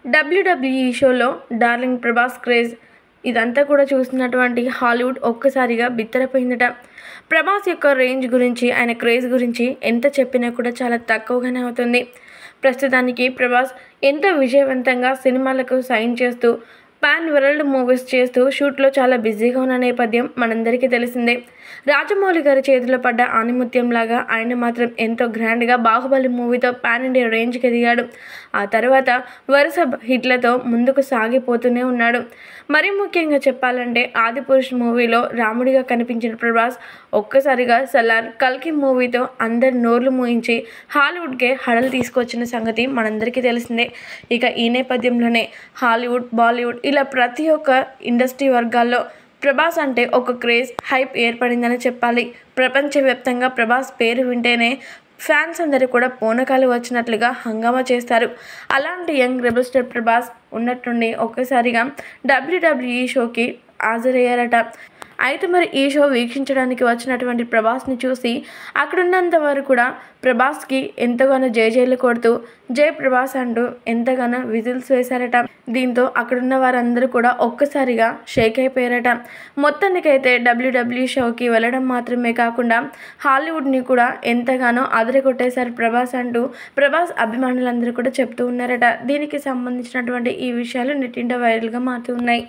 WWE షోలో darling Prabhas craze ఇదంతా కూడా చూస్తున్నటువంటి హాలీవుడ్ ఒక్కసారిగా బిత్తరపోయిందట. ప్రభాస్ యొక్క రేంజ్ గురించి, ఆయన క్రేజ్ గురించి ఎంత చెప్పినా కూడా చాలా తక్కువగానే అవుతుంది. ప్రస్తుతానికి ప్రభాస్ ఎంతో విజయవంతంగా సినిమాలకు సైన్ చేస్తూ, పాన్ వరల్డ్ మూవీస్ చేస్తూ షూట్లో చాలా బిజీగా ఉన్న నేపథ్యం మనందరికీ తెలిసిందే. రాజమౌళి గారి చేతిలో పడ్డ ఆణిముత్యంలాగా ఆయన మాత్రం ఎంతో గ్రాండ్గా బాహుబలి మూవీతో పాన్ ఇండియా రేంజ్కి ఎదిగాడు. ఆ తర్వాత వరుస హిట్లతో ముందుకు సాగిపోతూనే ఉన్నాడు. మరీ ముఖ్యంగా చెప్పాలంటే ఆదిపురుష్ మూవీలో రాముడిగా కనిపించిన ప్రభాస్ ఒక్కసారిగా సలార్, కల్కి మూవీతో అందరి నోర్లు మూయించి హాలీవుడ్కే హడలు తీసుకొచ్చిన సంగతి మనందరికీ తెలిసిందే. ఇక ఈ నేపథ్యంలోనే హాలీవుడ్, బాలీవుడ్ ఇలా ప్రతి ఒక్క ఇండస్ట్రీ వర్గాల్లో ప్రభాస్ అంటే ఒక క్రేజ్, హైప్ ఏర్పడిందని చెప్పాలి. ప్రపంచవ్యాప్తంగా ప్రభాస్ పేరు వింటేనే ఫ్యాన్స్ అందరూ కూడా పూనకాలు వచ్చినట్లుగా హంగామా చేస్తారు. అలాంటి యంగ్ రెబల్ స్టార్ ప్రభాస్ ఉన్నట్టుండి ఒక్కసారిగా డబ్ల్యూడబ్ల్యూఈ షోకి హాజరయ్యారట. అయితే మరి ఈ షో వీక్షించడానికి వచ్చినటువంటి ప్రభాస్ని చూసి అక్కడున్నంత వారు కూడా ప్రభాస్కి ఎంతగానో జైలు కొడుతూ జై ప్రభాస్ అంటూ ఎంతగానో విజిల్స్ వేశారట. దీంతో అక్కడున్న వారందరూ కూడా ఒక్కసారిగా షేక్ అయిపోయారట. మొత్తానికైతే డబ్ల్యూడబ్ల్యూఈ షోకి వెళ్ళడం మాత్రమే కాకుండా హాలీవుడ్ని కూడా ఎంతగానో అదరగొట్టేశారు ప్రభాస్ అంటూ ప్రభాస్ అభిమానులందరూ కూడా చెప్తూ ఉన్నారట. దీనికి సంబంధించినటువంటి ఈ విషయాలు నెట్టింట వైరల్గా మారుతూ ఉన్నాయి.